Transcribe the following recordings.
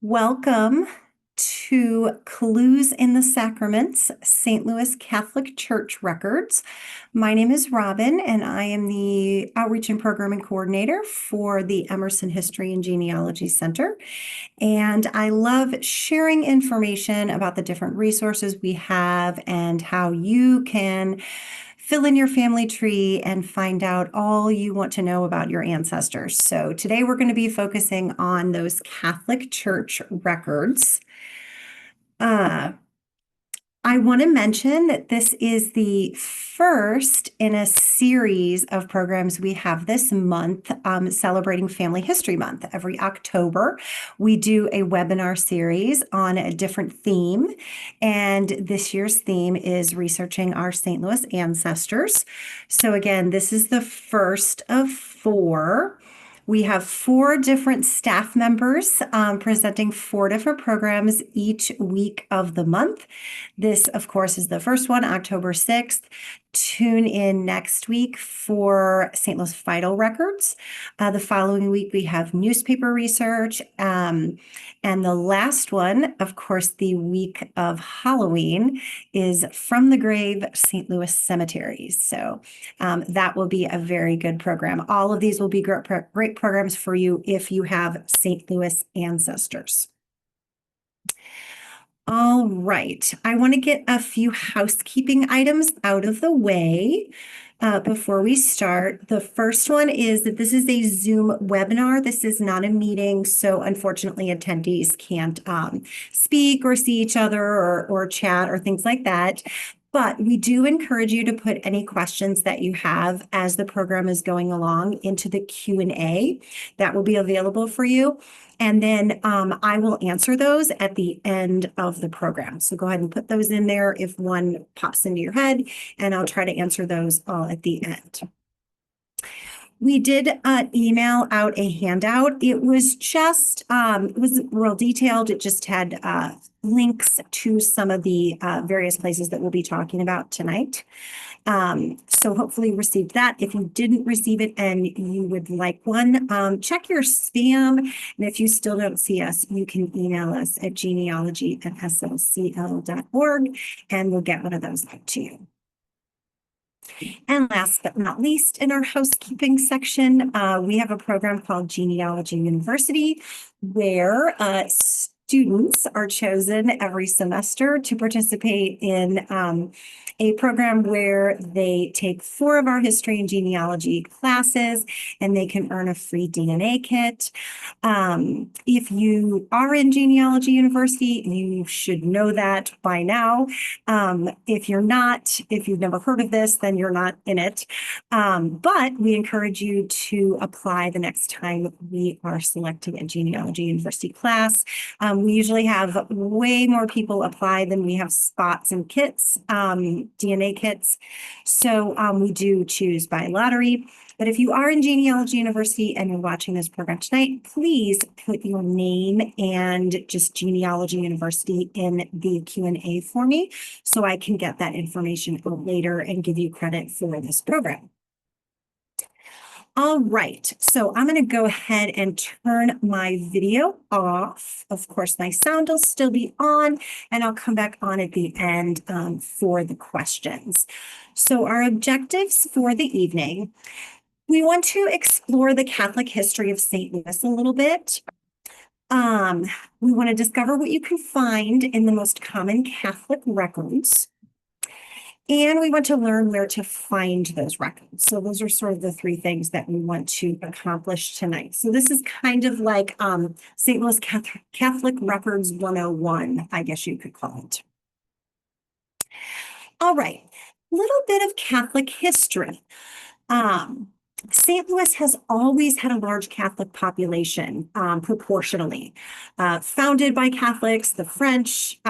Welcome to Clues in the Sacraments, St. Louis Catholic Church Records. My name is Robin, and I am the Outreach and Programming Coordinator for the Emerson History and Genealogy Center. And I love sharing information about the different resources we have and how you can fill in your family tree and find out all you want to know about your ancestors. So today we're going to be focusing on those Catholic Church records. I want to mention that this is the first in a series of programs we have this month, celebrating Family History Month. Every October, we do a webinar series on a different theme. And this year's theme is researching our St. Louis ancestors. So again, this is the first of four. We have four different staff members presenting four different programs each week of the month. This, of course, is the first one, October 6th. Tune in next week for St. Louis Vital Records. The following week, we have newspaper research. And the last one, of course, the week of Halloween, is From the Grave, St. Louis Cemeteries. So that will be a very good program. All of these will be great programs for you if you have St. Louis ancestors. All right, I want to get a few housekeeping items out of the way before we start. The first one is that this is a Zoom webinar. This is not a meeting, so unfortunately attendees can't speak or see each other or chat or things like that. But we do encourage you to put any questions that you have as the program is going along into the Q&A that will be available for you. And then I will answer those at the end of the program. So go ahead and put those in there if one pops into your head, and I'll try to answer those all at the end. We did email out a handout. It was just, it was real detailed. It just had links to some of the various places that we'll be talking about tonight. So hopefully you received that. If you didn't receive it and you would like one, check your spam. And if you still don't see us, you can email us at genealogy@slcl.org and we'll get one of those out to you. And last but not least, in our housekeeping section, we have a program called Genealogy University, where students are chosen every semester to participate in a program where they take 4 of our history and genealogy classes, and they can earn a free DNA kit. If you are in Genealogy University, you should know that by now. If you're not, if you've never heard of this, then you're not in it. But we encourage you to apply the next time we are selecting a Genealogy University class. We usually have way more people apply than we have spots and kits, DNA kits. So we do choose by lottery. But if you are in Genealogy University and you're watching this program tonight, please put your name and just Genealogy University in the Q&A for me so I can get that information out later and give you credit for this program. All right, so I'm going to go ahead and turn my video off. Of course, my sound will still be on, and I'll come back on at the end for the questions. So our objectives for the evening: we want to explore the Catholic history of St. Louis a little bit. We want to discover what you can find in the most common Catholic records. And we want to learn where to find those records. So those are sort of the 3 things that we want to accomplish tonight. So this is kind of like St. Louis Catholic Records 101, I guess you could call it. All right, a little bit of Catholic history. St. Louis has always had a large Catholic population, proportionally. Founded by Catholics, the French,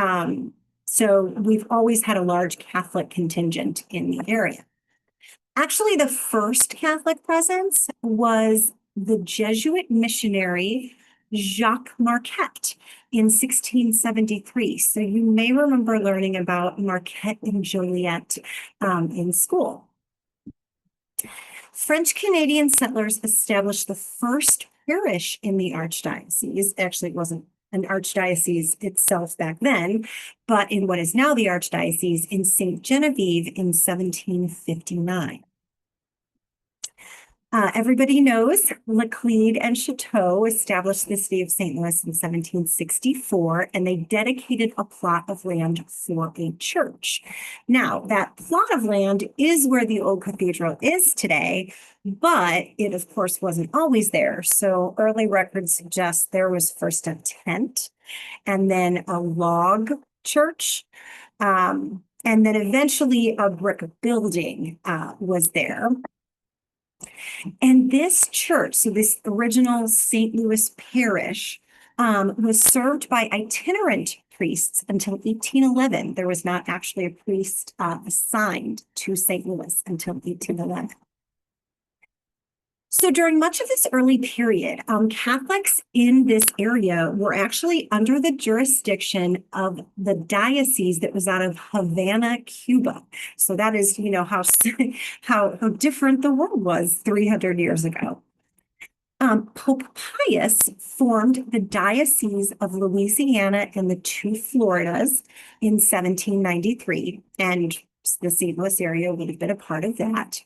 so we've always had a large Catholic contingent in the area. Actually, the first Catholic presence was the Jesuit missionary Jacques Marquette in 1673. So you may remember learning about Marquette and Joliet in school. French-Canadian settlers established the first parish in the Archdiocese. Actually, it wasn't an archdiocese itself back then, but in what is now the archdiocese in St. Genevieve in 1759. Everybody knows Laclede and Chateau established the city of St. Louis in 1764, and they dedicated a plot of land for a church. Now, that plot of land is where the old cathedral is today, but it, of course, wasn't always there. So early records suggest there was first a tent and then a log church. And then eventually a brick building was there. And this church, so this original St. Louis parish, was served by itinerant priests until 1811. There was not actually a priest assigned to St. Louis until 1811. So during much of this early period, Catholics in this area were actually under the jurisdiction of the diocese that was out of Havana, Cuba. So that is, you know, how different the world was 300 years ago. Pope Pius formed the Diocese of Louisiana and the two Floridas in 1793, and the St. Louis area would have been a part of that.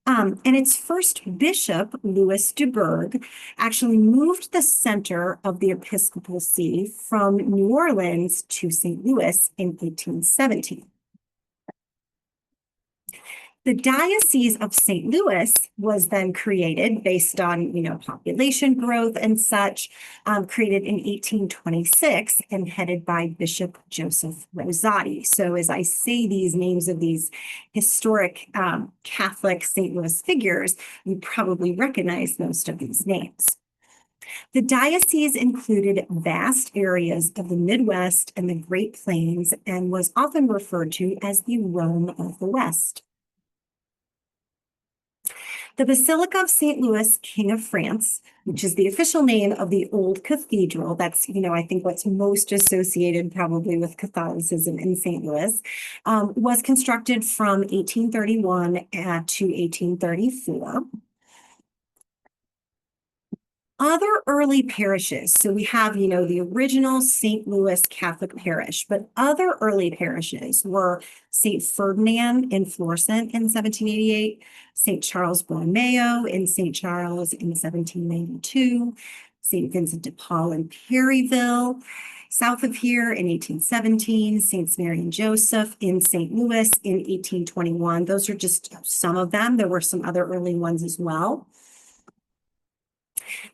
And its first bishop, Louis de Berg, actually moved the center of the episcopal see from New Orleans to St. Louis in 1817. The Diocese of St. Louis was then created based on, you know, population growth and such, created in 1826 and headed by Bishop Joseph Rosati. So as I say these names of these historic Catholic St. Louis figures, you probably recognize most of these names. The diocese included vast areas of the Midwest and the Great Plains and was often referred to as the Rome of the West. The Basilica of St. Louis, King of France, which is the official name of the old cathedral, that's, you know, I think what's most associated probably with Catholicism in St. Louis, was constructed from 1831 to 1834. Other early parishes, so we have, you know, the original St. Louis Catholic parish, but other early parishes were St. Ferdinand in Florissant in 1788, St. Charles Borromeo in St. Charles in 1792, St. Vincent de Paul in Perryville, south of here in 1817, Saints Mary and Joseph in St. Louis in 1821. Those are just some of them. There were some other early ones as well.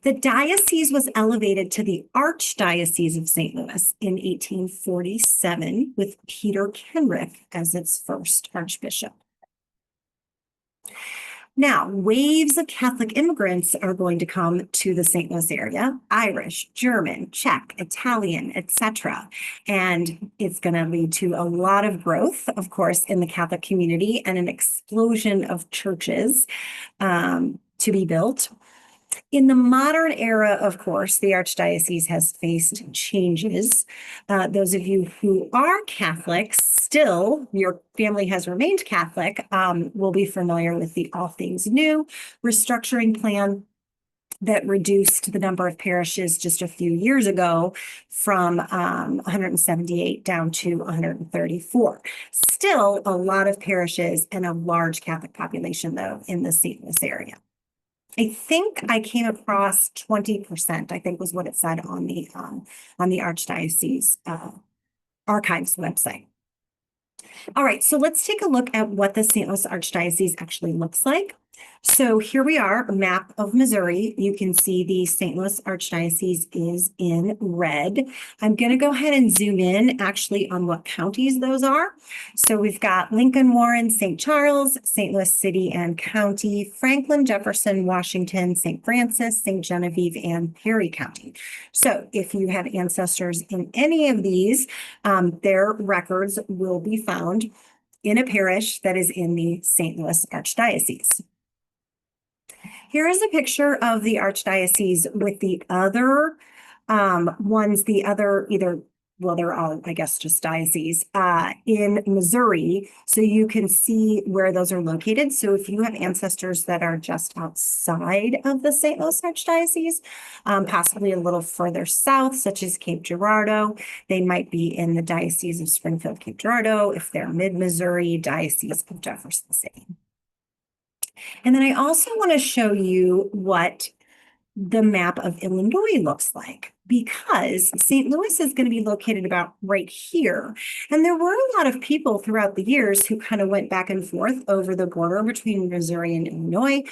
The diocese was elevated to the Archdiocese of St. Louis in 1847 with Peter Kenrick as its first archbishop. Now, waves of Catholic immigrants are going to come to the St. Louis area, Irish, German, Czech, Italian, etc. And it's going to lead to a lot of growth, of course, in the Catholic community and an explosion of churches to be built. In the modern era, of course, the Archdiocese has faced changes. Those of you who are Catholics, still, your family has remained Catholic, will be familiar with the All Things New restructuring plan that reduced the number of parishes just a few years ago from 178 down to 134. Still a lot of parishes and a large Catholic population, though, in the St. Louis area. I think I came across 20%, I think was what it said on the Archdiocese archives website. All right, so let's take a look at what the St. Louis Archdiocese actually looks like. So here we are, a map of Missouri. You can see the St. Louis Archdiocese is in red. I'm going to go ahead and zoom in actually on what counties those are. So we've got Lincoln, Warren, St. Charles, St. Louis City and County, Franklin, Jefferson, Washington, St. Francis, St. Genevieve, and Perry County. So if you have ancestors in any of these, their records will be found in a parish that is in the St. Louis Archdiocese. Here is a picture of the Archdiocese with the other ones, the other either well, they're all, I guess, just dioceses, in Missouri. So you can see where those are located. So if you have ancestors that are just outside of the St. Louis Archdiocese, possibly a little further south, such as Cape Girardeau, they might be in the Diocese of Springfield, Cape Girardeau. If they're mid-Missouri, Diocese of Jefferson City. And then I also want to show you what the map of Illinois looks like, because St. Louis is going to be located about right here. And there were a lot of people throughout the years who kind of went back and forth over the border between Missouri and Illinois.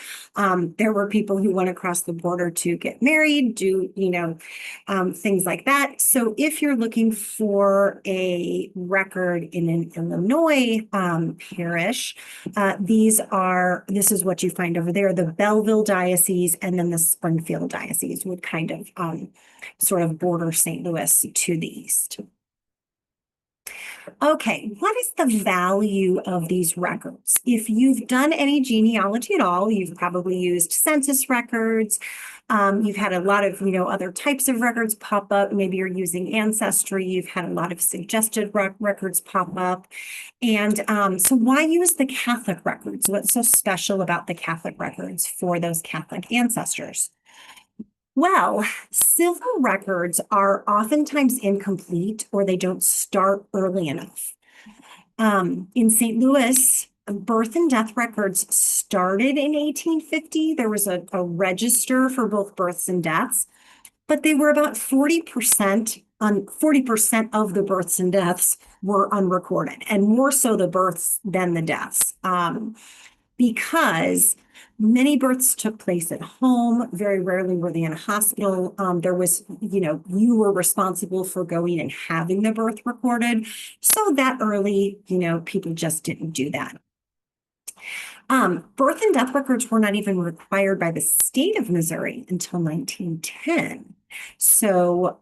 There were people who went across the border to get married, do, things like that. So if you're looking for a record in an Illinois parish, this is what you find over there. The Belleville Diocese and then the Springfield Diocese would kind of sort of border St. Louis to the east. Okay, what is the value of these records? If you've done any genealogy at all, you've probably used census records. You've had a lot of, other types of records pop up. Maybe you're using Ancestry. You've had a lot of suggested records pop up. And so why use the Catholic records? What's so special about the Catholic records for those Catholic ancestors? Well, civil records are oftentimes incomplete or they don't start early enough. In St. Louis, birth and death records started in 1850. There was a register for both births and deaths, but they were about 40% of the births and deaths were unrecorded, and more so the births than the deaths. Because many births took place at home. Very rarely were they in a hospital. There was, you were responsible for going and having the birth recorded. So that early, people just didn't do that. Birth and death records were not even required by the state of Missouri until 1910. So,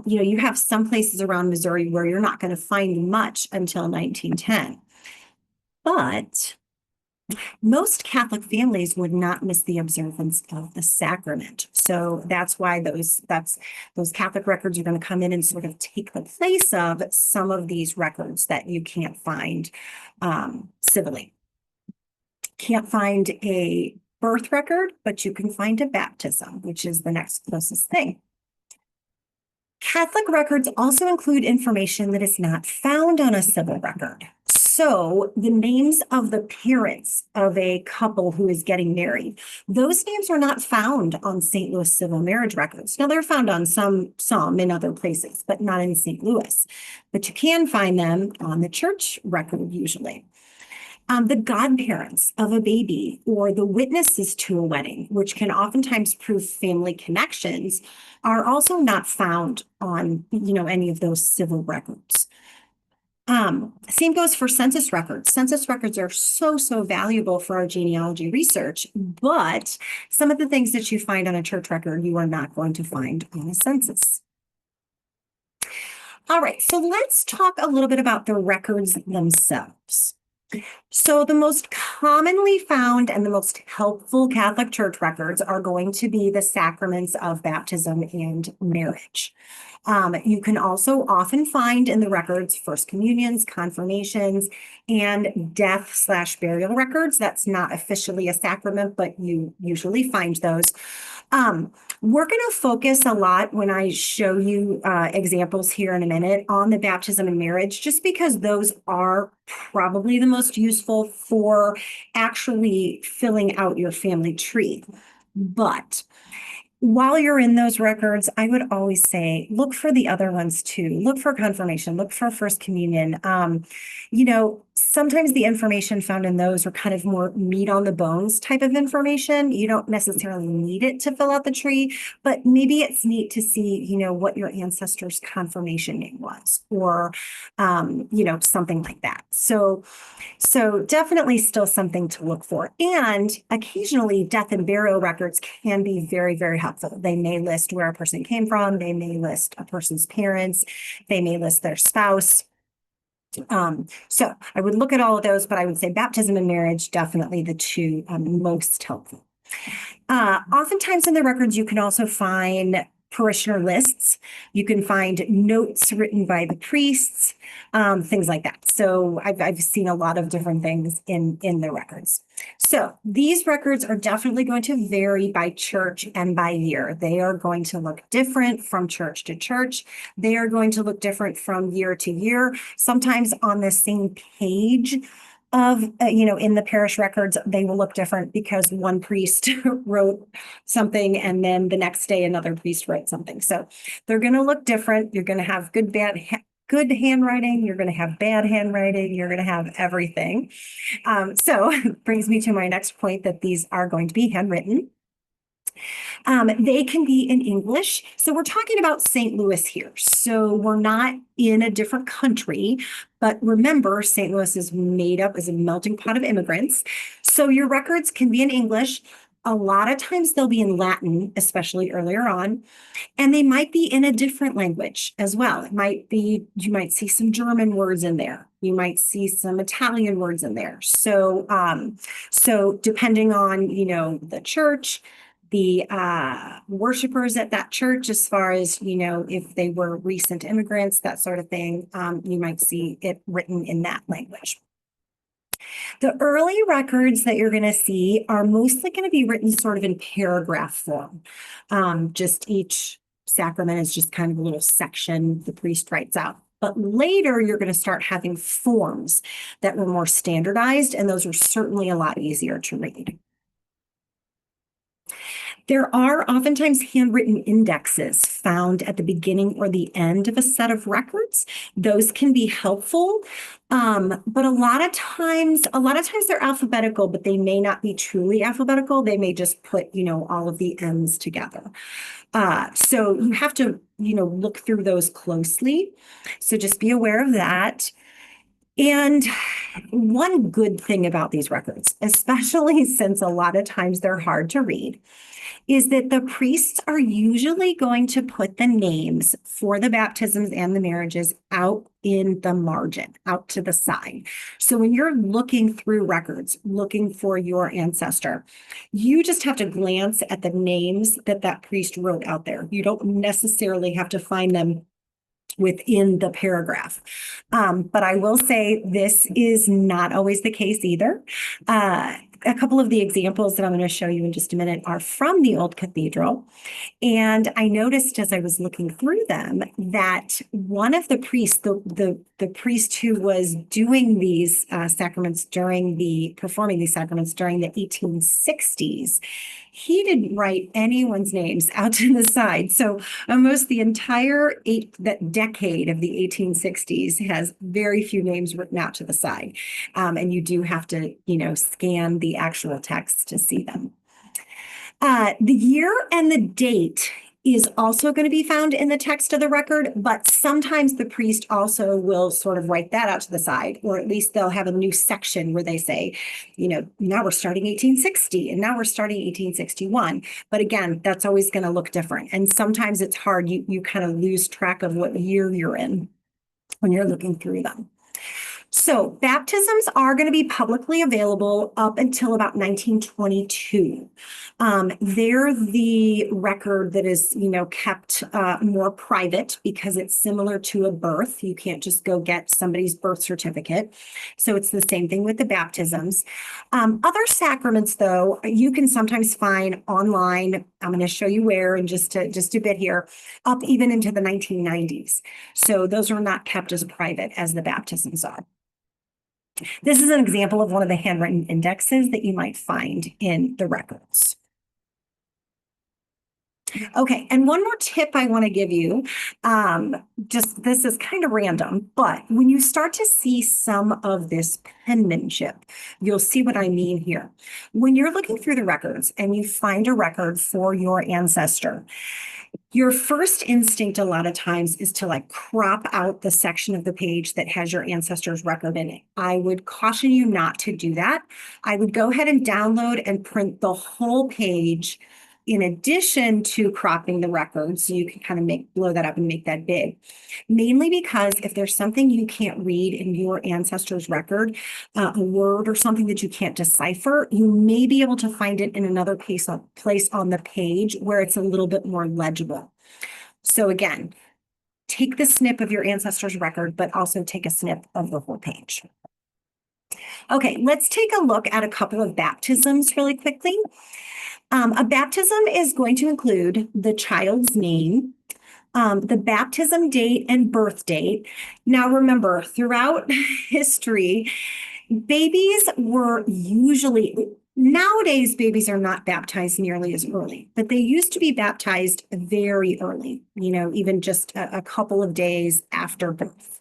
you have some places around Missouri where you're not going to find much until 1910. But most Catholic families would not miss the observance of the sacrament. So that's why those Catholic records are going to come in and sort of take the place of some of these records that you can't find civilly. Can't find a birth record, but you can find a baptism, which is the next closest thing. Catholic records also include information that is not found on a civil record. So the names of the parents of a couple who is getting married, those names are not found on St. Louis civil marriage records. Now they're found on some in other places, but not in St. Louis. But you can find them on the church record usually. The godparents of a baby or the witnesses to a wedding, which can oftentimes prove family connections, are also not found on, any of those civil records. Same goes for census records. Census records are so valuable for our genealogy research, but some of the things that you find on a church record, you are not going to find on a census. All right, so let's talk a little bit about the records themselves. So the most commonly found and the most helpful Catholic Church records are going to be the sacraments of baptism and marriage. You can also often find in the records first communions, confirmations, and death/burial records. That's not officially a sacrament, but you usually find those. We're going to focus a lot when I show you examples here in a minute on the baptism and marriage, just because those are probably the most useful for actually filling out your family tree. But while you're in those records, I would always say, look for the other ones too. Look for confirmation, look for first communion. Sometimes the information found in those are kind of more meat on the bones type of information. You don't necessarily need it to fill out the tree, but maybe it's neat to see, what your ancestor's confirmation name was, or, something like that. So definitely still something to look for. And occasionally death and burial records can be very, very helpful. They may list where a person came from. They may list a person's parents. They may list their spouse. So I would look at all of those, but I would say baptism and marriage, definitely the two most helpful. Oftentimes in the records, you can also find parishioner lists. You can find notes written by the priests, things like that. So I've seen a lot of different things in the records. So these records are definitely going to vary by church and by year. They are going to look different from church to church. They are going to look different from year to year. Sometimes on the same page of, in the parish records, they will look different because one priest wrote something and then the next day another priest wrote something. So they're going to look different. You're going to have good handwriting. You're going to have bad handwriting. You're going to have everything. So brings me to my next point that these are going to be handwritten. They can be in English. So we're talking about St. Louis here. So we're not in a different country, but remember, St. Louis is made up as a melting pot of immigrants. So your records can be in English. A lot of times they'll be in Latin, especially earlier on, and they might be in a different language as well. It might be, you might see some German words in there. You might see some Italian words in there. So, so depending on, the church, the worshipers at that church, as far as, if they were recent immigrants, that sort of thing, you might see it written in that language. The early records that you're going to see are mostly going to be written sort of in paragraph form. Just each sacrament is just kind of a little section the priest writes out. But later, you're going to start having forms that were more standardized, and those are certainly a lot easier to read. There are oftentimes handwritten indexes found at the beginning or the end of a set of records. Those can be helpful, but a lot of times they're alphabetical, but they may not be truly alphabetical. They may just put, all of the ends together. So you have to, look through those closely. So just be aware of that. And one good thing about these records, especially since a lot of times they're hard to read, is that the priests are usually going to put the names for the baptisms and the marriages out in the margin, out to the side. So when you're looking through records, looking for your ancestor, you just have to glance at the names that priest wrote out there. You don't necessarily have to find them within the paragraph. But I will say this is not always the case either. A couple of the examples that I'm going to show you in just a minute are from the old cathedral. And I noticed as I was looking through them that one of the priests, the priest who was doing these sacraments performing these sacraments during the 1860s, he didn't write anyone's names out to the side. So almost the entire that decade of the 1860s has very few names written out to the side. And you do have to, scan the actual text to see them. The year and the date is also going to be found in the text of the record, but sometimes the priest also will sort of write that out to the side, or at least they'll have a new section where they say, now we're starting 1860 and now we're starting 1861. But again, that's always going to look different. And sometimes it's hard. You kind of lose track of what year you're in when you're looking through them. So baptisms are going to be publicly available up until about 1922. They're the record that is, kept more private because it's similar to a birth. You can't just go get somebody's birth certificate. So it's the same thing with the baptisms. Other sacraments, though, you can sometimes find online. I'm going to show you where in just a bit here, up even into the 1990s. So those are not kept as private as the baptisms are. This is an example of one of the handwritten indexes that you might find in the records. Okay, and one more tip I want to give you, this is kind of random, but when you start to see some of this penmanship, you'll see what I mean here. When you're looking through the records and you find a record for your ancestor, your first instinct a lot of times is to crop out the section of the page that has your ancestor's record in it. I would caution you not to do that. I would go ahead and download and print the whole page in addition to cropping the record, so you can kind of blow that up and make that big. Mainly because if there's something you can't read in your ancestor's record, a word or something that you can't decipher, you may be able to find it in another place on the page where it's a little bit more legible. So again, take the snip of your ancestors' record, but also take a snip of the whole page. Okay, let's take a look at a couple of baptisms really quickly. A baptism is going to include the child's name, the baptism date and birth date. Now, remember, throughout history, babies were usually, nowadays, babies are not baptized nearly as early, but they used to be baptized very early, even just a couple of days after birth.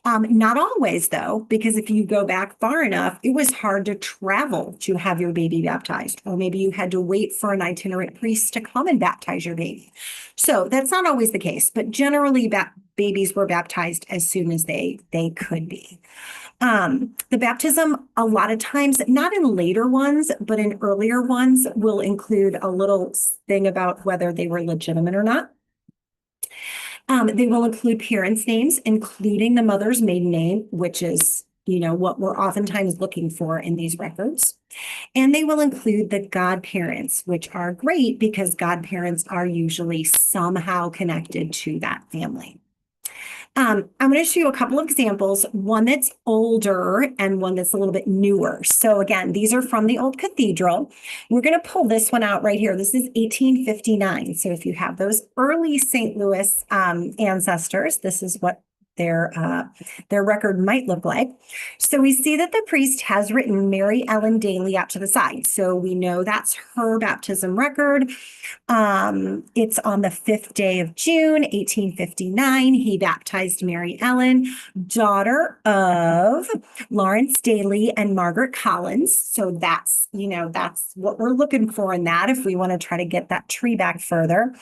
Not always, though, because if you go back far enough, it was hard to travel to have your baby baptized, or maybe you had to wait for an itinerant priest to come and baptize your baby. So that's not always the case, but generally babies were baptized as soon as they could be. The baptism, a lot of times, not in later ones, but in earlier ones, will include a little thing about whether they were legitimate or not. They will include parents' names, including the mother's maiden name, which is, what we're oftentimes looking for in these records. And they will include the godparents, which are great because godparents are usually somehow connected to that family. I'm going to show you a couple of examples, one that's older and one that's a little bit newer. So again, these are from the old cathedral. We're going to pull this one out right here. This is 1859. So if you have those early St. Louis ancestors, this is what their record might look like. So we see that the priest has written Mary Ellen Daly out to the side. So we know that's her baptism record. It's on the 5th day of June, 1859. He baptized Mary Ellen, daughter of Lawrence Daly and Margaret Collins. So that's what we're looking for in that if we want to try to get that tree back further.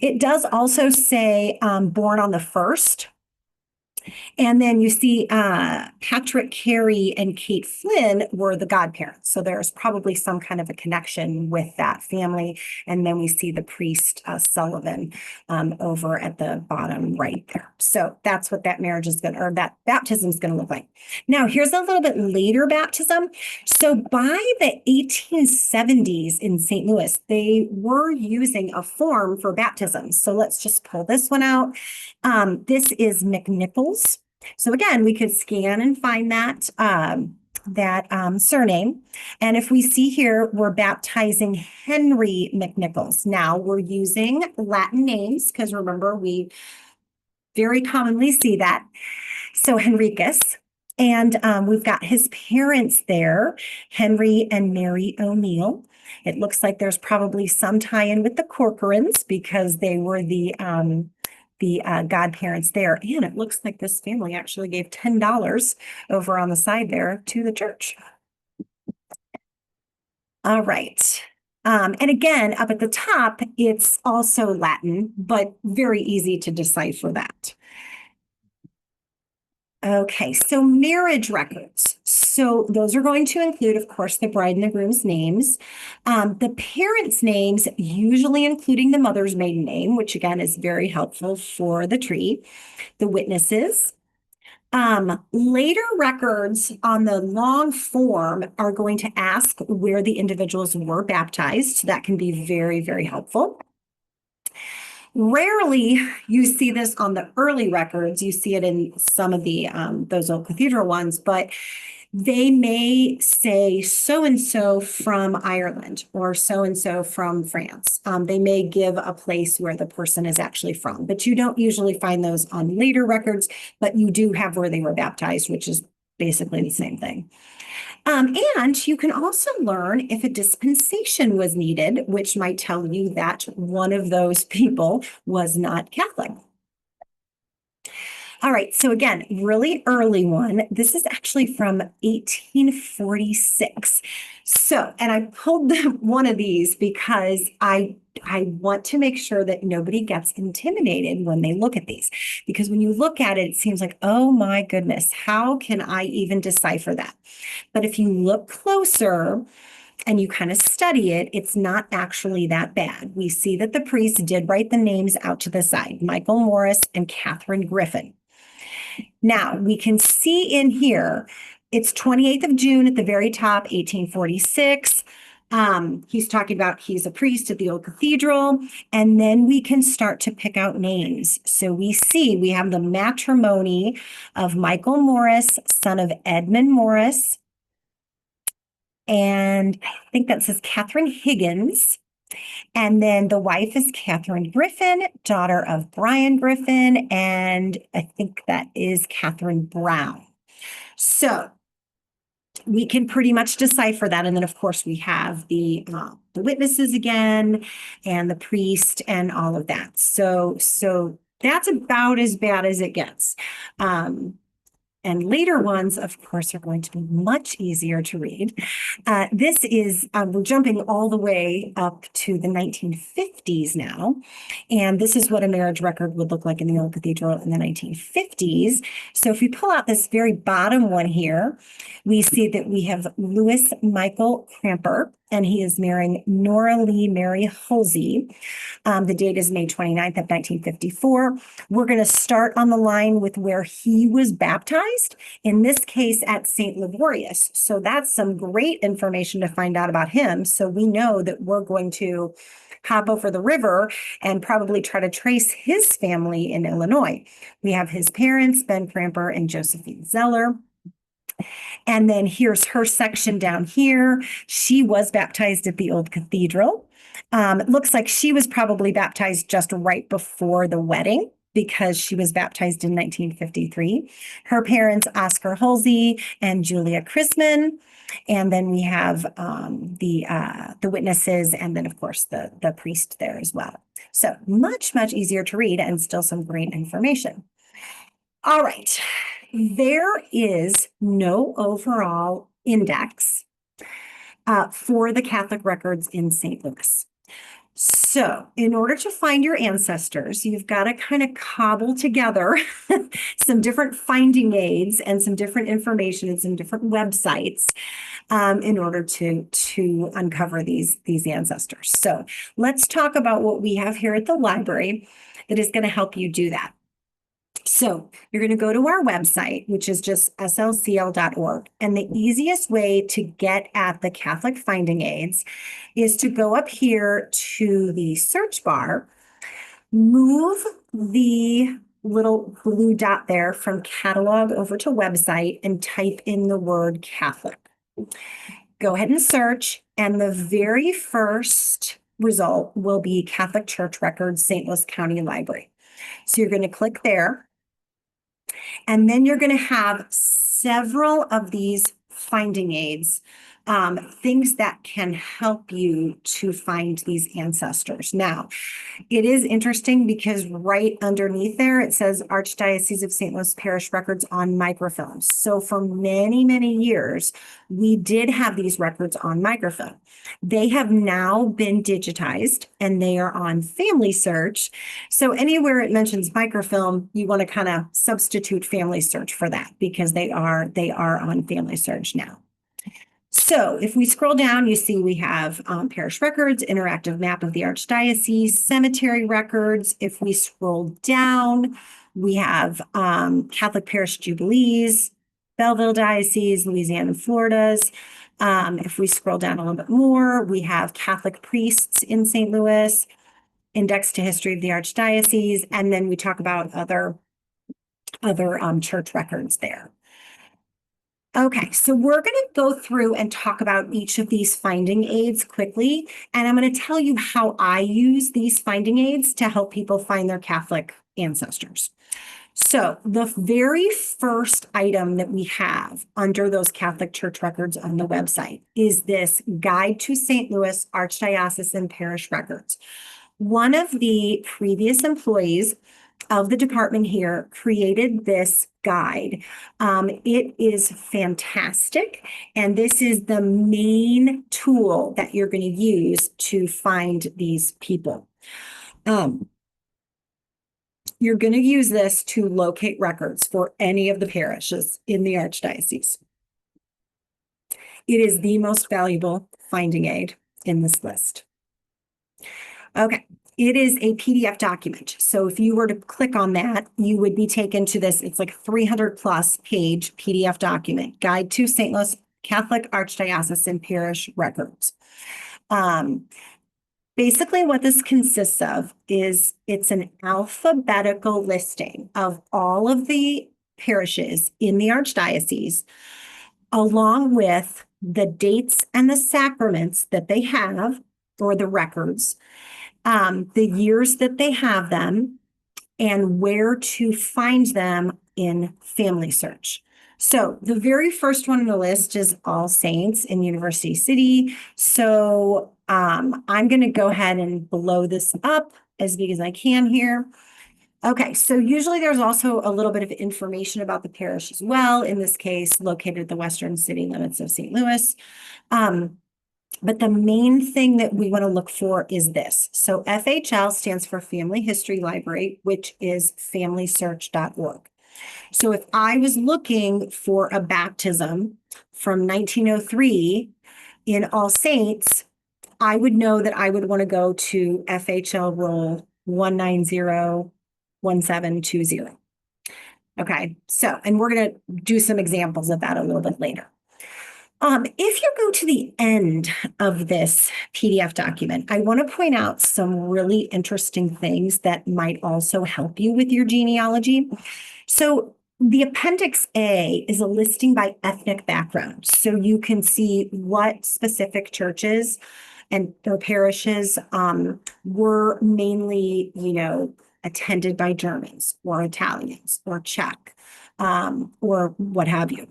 It does also say born on the 1st. And then you see Patrick Carey and Kate Flynn were the godparents. So there's probably some kind of a connection with that family. And then we see the priest Sullivan over at the bottom right there. So that's what that marriage is or that baptism is going to look like. Now, here's a little bit later baptism. So by the 1870s in St. Louis, they were using a form for baptism. So let's just pull this one out. This is McNichols. So again, we could scan and find that surname. And if we see here, we're baptizing Henry McNichols. Now we're using Latin names because remember, we very commonly see that. So Henricus. And we've got his parents there, Henry and Mary O'Neill. It looks like there's probably some tie-in with the Corcorans because they were the godparents there. And it looks like this family actually gave $10 over on the side there to the church. All right. And again, up at the top, it's also Latin, but very easy to decipher that. Okay, so marriage records. So those are going to include, of course, the bride and the groom's names, the parents' names, usually including the mother's maiden name, which again is very helpful for the tree, the witnesses. Later records on the long form are going to ask where the individuals were baptized. So that can be very, very helpful. Rarely you see this on the early records. You see it in some of the those old cathedral ones, but they may say so-and-so from Ireland or so-and-so from France. They may give a place where the person is actually from, but you don't usually find those on later records, but you do have where they were baptized, which is basically the same thing. And you can also learn if a dispensation was needed, which might tell you that one of those people was not Catholic. All right, so again, really early one. This is actually from 1846. So, and I pulled one of these because I want to make sure that nobody gets intimidated when they look at these. Because when you look at it, it seems like, oh my goodness, how can I even decipher that? But if you look closer and you kind of study it, it's not actually that bad. We see that the priest did write the names out to the side, Michael Morris and Catherine Griffin. Now, we can see in here, it's 28th of June at the very top, 1846. He's talking about he's a priest at the old cathedral, and then we can start to pick out names. So we have the matrimony of Michael Morris, son of Edmund Morris, and I think that says Catherine Higgins. And then the wife is Catherine Griffin, daughter of Brian Griffin, and I think that is Catherine Brown. So we can pretty much decipher that. And then, of course, we have the witnesses again and the priest and all of that. So that's about as bad as it gets. And later ones, of course, are going to be much easier to read. This is, we're jumping all the way up to the 1950s now. And this is what a marriage record would look like in the old cathedral in the 1950s. So if we pull out this very bottom one here, we see that we have Louis Michael Cramper, and he is marrying Nora Lee Mary Hulsey. The date is May 29th of 1954. We're going to start on the line with where he was baptized, in this case at St. Liborius. So that's some great information to find out about him. So we know that we're going to hop over the river and probably try to trace his family in Illinois. We have his parents, Ben Cramper and Josephine Zeller. And then here's her section down here. She was baptized at the old cathedral. It looks like she was probably baptized just right before the wedding, because she was baptized in 1953. Her parents, Oscar Hulsey and Julia Chrisman. And then we have the witnesses, and then, of course, the priest there as well. So much, much easier to read, and still some great information. All right. There is no overall index for the Catholic records in St. Louis. So in order to find your ancestors, you've got to kind of cobble together some different finding aids and some different information and some different websites in order to uncover these ancestors. So let's talk about what we have here at the library that is going to help you do that. So you're going to go to our website, which is just slcl.org. And the easiest way to get at the Catholic finding aids is to go up here to the search bar, move the little blue dot there from catalog over to website, and type in the word Catholic. Go ahead and search, and the very first result will be Catholic Church Records, St. Louis County Library. So you're going to click there. And then you're going to have several of these finding aids, things that can help you to find these ancestors. Now, it is interesting because right underneath there, it says Archdiocese of St. Louis Parish Records on microfilm. So for many, many years, we did have these records on microfilm. They have now been digitized, and they are on Family Search. So anywhere it mentions microfilm, you want to kind of substitute Family Search for that, because they are on Family Search now. So if we scroll down, you see we have parish records, interactive map of the Archdiocese, cemetery records. If we scroll down, we have Catholic Parish Jubilees, Belleville Diocese, Louisiana and Florida's. If we scroll down a little bit more, we have Catholic priests in St. Louis, index to history of the Archdiocese, and then we talk about other church records there. Okay, so we're going to go through and talk about each of these finding aids quickly, and I'm going to tell you how I use these finding aids to help people find their Catholic ancestors. So the very first item that we have under those Catholic Church records on the website is this Guide to St. Louis Archdiocesan Parish Records. One of the previous employees of the department here created this guide. It is fantastic, and this is the main tool that you're going to use to find these people. You're going to use this to locate records for any of the parishes in the Archdiocese. It is the most valuable finding aid in this list. Okay. It is a PDF document. So if you were to click on that, you would be taken to this. It's like 300+ page PDF document, Guide to St. Louis Catholic Archdiocese and parish records. Basically, what this consists of is it's an alphabetical listing of all of the parishes in the Archdiocese, along with the dates and the sacraments that they have, or the records, the years that they have them, and where to find them in Family Search. So the very first one on the list is All Saints in University City. So I'm going to go ahead and blow this up as big as I can here. Okay, so usually there's also a little bit of information about the parish as well. In this case, located at the western city limits of St. Louis. But the main thing that we want to look for is this. So FHL stands for Family History Library, which is familysearch.org. So if I was looking for a baptism from 1903 in All Saints, I would know that I would want to go to FHL roll 1901720. Okay, so, and we're going to do some examples of that a little bit later. If you go to the end of this PDF document, I want to point out some really interesting things that might also help you with your genealogy. So the Appendix A is a listing by ethnic background. So you can see what specific churches and their parishes were mainly, attended by Germans or Italians or Czech or what have you.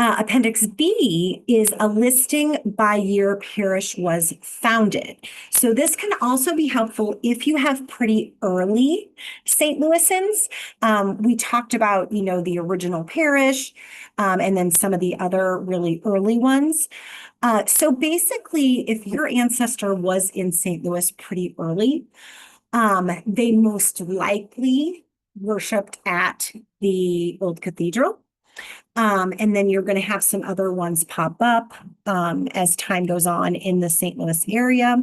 Appendix B is a listing by year parish was founded. So this can also be helpful if you have pretty early St. Louisans. We talked about, the original parish and then some of the other really early ones. So basically, if your ancestor was in St. Louis pretty early, they most likely worshiped at the old cathedral. And then you're going to have some other ones pop up as time goes on in the St. Louis area.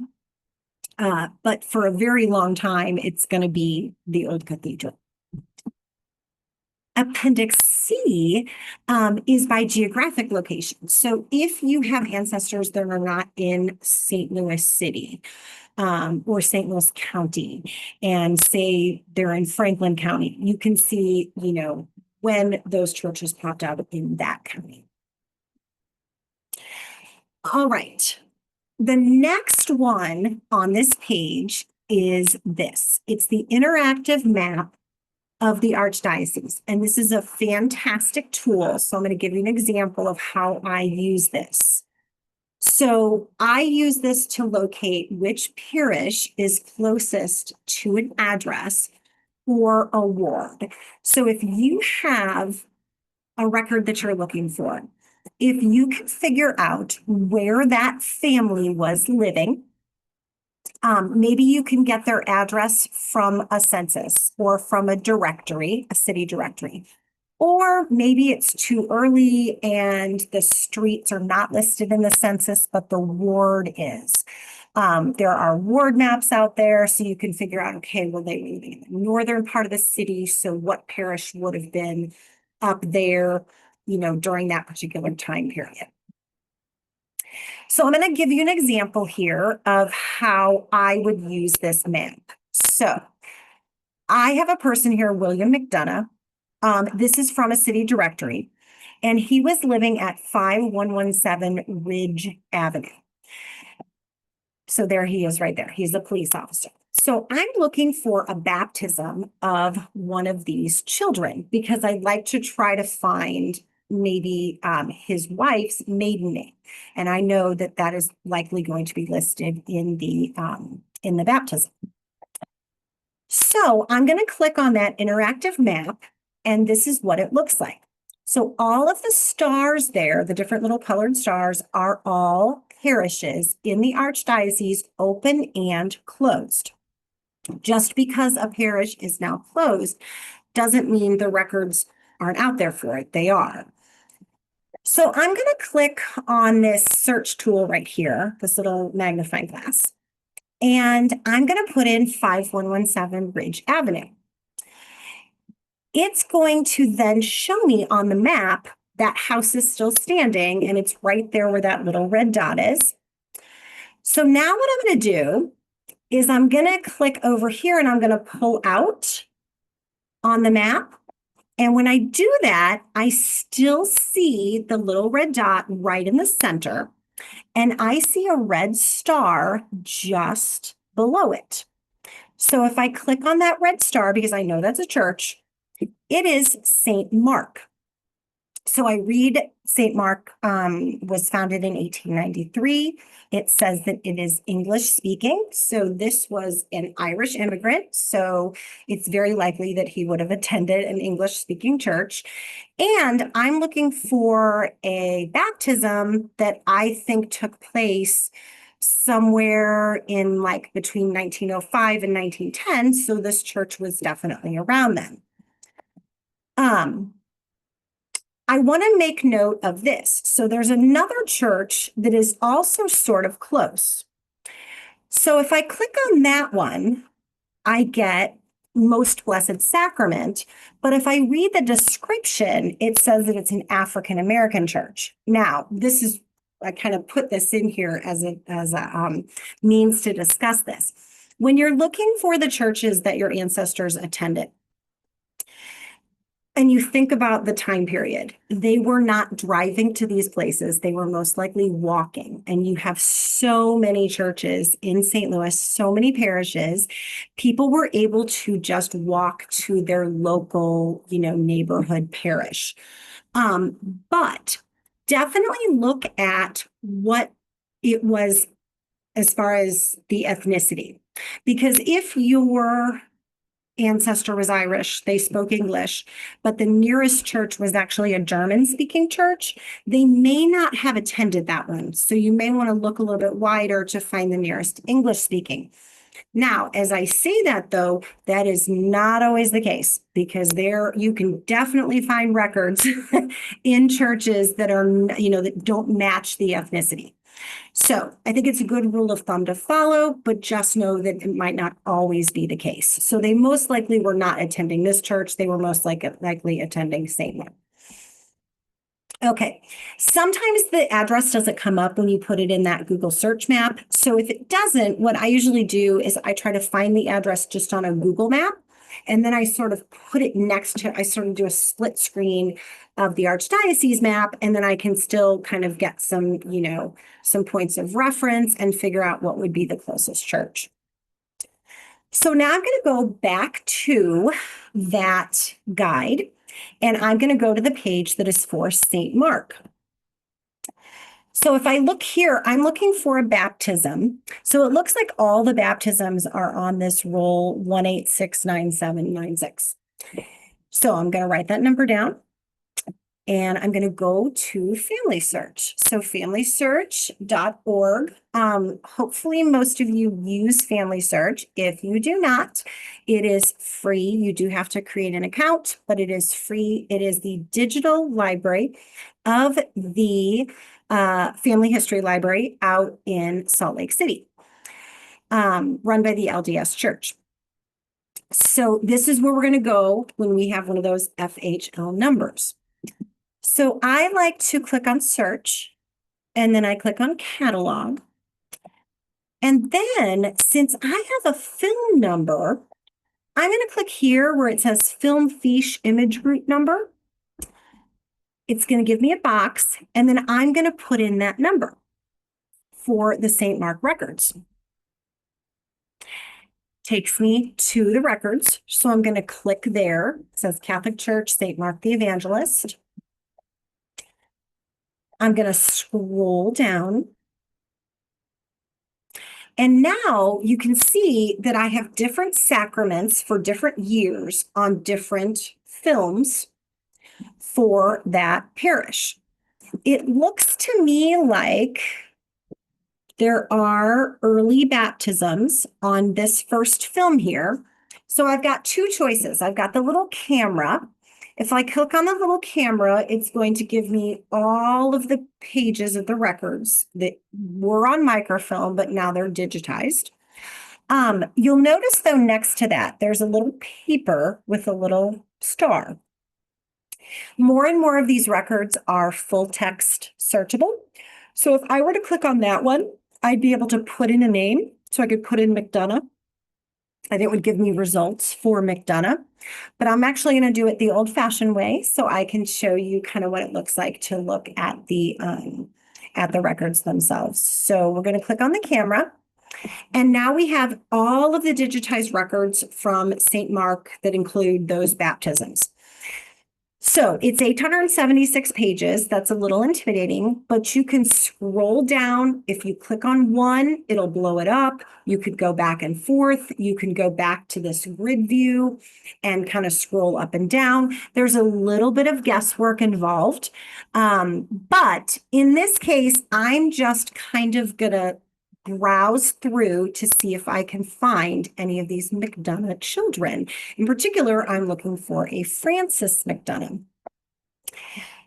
But for a very long time, it's going to be the old cathedral. Appendix C is by geographic location. So if you have ancestors that are not in St. Louis City or St. Louis County, and say they're in Franklin County, you can see, when those churches popped out in that county. All right. The next one on this page is this. It's the interactive map of the Archdiocese. And this is a fantastic tool. So I'm going to give you an example of how I use this. So I use this to locate which parish is closest to an address or a ward. So if you have a record that you're looking for, if you can figure out where that family was living, maybe you can get their address from a census or from a directory, a city directory. Or maybe it's too early and the streets are not listed in the census, but the ward is. There are ward maps out there, so you can figure out, okay, well, they were living in the northern part of the city, so what parish would have been up there, during that particular time period. So I'm going to give you an example here of how I would use this map. So I have a person here, William McDonough. This is from a city directory, and he was living at 5117 Ridge Avenue. So there he is right there. He's a police officer. So I'm looking for a baptism of one of these children because I'd like to try to find maybe his wife's maiden name. And I know that that is likely going to be listed in the baptism. So I'm going to click on that interactive map, and this is what it looks like. So all of the stars there, the different little colored stars, are all parishes in the Archdiocese, open and closed. Just because a parish is now closed doesn't mean the records aren't out there for it. They are. So I'm going to click on this search tool right here, this little magnifying glass, and I'm going to put in 5117 Ridge Avenue. It's going to then show me on the map that house is still standing, and it's right there where that little red dot is. So now what I'm going to do is I'm going to click over here and I'm going to pull out on the map. And when I do that, I still see the little red dot right in the center. And I see a red star just below it. So if I click on that red star, because I know that's a church, it is St. Mark. So I read St. Mark was founded in 1893. It says that it is English speaking. So this was an Irish immigrant. So it's very likely that he would have attended an English speaking church. And I'm looking for a baptism that I think took place somewhere in like between 1905 and 1910. So this church was definitely around then. I want to make note of this. So there's another church that is also sort of close. So if I click on that one, I get Most Blessed Sacrament. But if I read the description, it says that it's an African American church. Now, I kind of put this in here as a means to discuss this. When you're looking for the churches that your ancestors attended, and you think about the time period, they were not driving to these places. They were most likely walking. And you have so many churches in St. Louis, so many parishes. People were able to just walk to their local, neighborhood parish. But definitely look at what it was as far as the ethnicity. Because if your ancestor was Irish, they spoke English, but the nearest church was actually a German-speaking church, they may not have attended that one. So you may want to look a little bit wider to find the nearest English-speaking. Now, as I say that, though, that is not always the case, because you can definitely find records in churches that are, that don't match the ethnicity. So I think it's a good rule of thumb to follow, but just know that it might not always be the case. So they most likely were not attending this church. They were most likely attending St. Mark. Okay, sometimes the address doesn't come up when you put it in that Google search map. So if it doesn't, what I usually do is I try to find the address just on a Google map. And then I sort of put it I sort of do a split screen of the Archdiocese map, and then I can still kind of get some points of reference and figure out what would be the closest church. So now I'm going to go back to that guide, and I'm going to go to the page that is for St. Mark. So if I look here, I'm looking for a baptism. So it looks like all the baptisms are on this roll 1869796. So I'm going to write that number down. And I'm going to go to Family Search. So familysearch.org. Hopefully most of you use Family Search. If you do not, it is free. You do have to create an account, but it is free. It is the digital library of the Family History Library out in Salt Lake City, run by the LDS Church. So this is where we're going to go when we have one of those FHL numbers. So I like to click on search, and then I click on catalog. And then since I have a film number, I'm going to click here where it says film fiche image group number. It's going to give me a box, and then I'm going to put in that number for the St. Mark records. Takes me to the records. So I'm going to click there. It says Catholic Church, St. Mark the Evangelist. I'm going to scroll down. And now you can see that I have different sacraments for different years on different films for that parish. It looks to me like there are early baptisms on this first film here. So I've got two choices. I've got the little camera. If I click on the little camera, it's going to give me all of the pages of the records that were on microfilm, but now they're digitized. You'll notice though, next to that, there's a little paper with a little star. More and more of these records are full text searchable. So if I were to click on that one, I'd be able to put in a name. So I could put in McDonough and it would give me results for McDonough. But I'm actually going to do it the old-fashioned way so I can show you kind of what it looks like to look at the records themselves. So we're going to click on the camera. And now we have all of the digitized records from St. Mark that include those baptisms. So it's 876 pages. That's a little intimidating, but you can scroll down. If you click on one, it'll blow it up. You could go back and forth. You can go back to this grid view and kind of scroll up and down. There's a little bit of guesswork involved. But in this case, I'm just kind of gonna browse through to see if I can find any of these McDonough children. In particular, I'm looking for a Francis McDonough.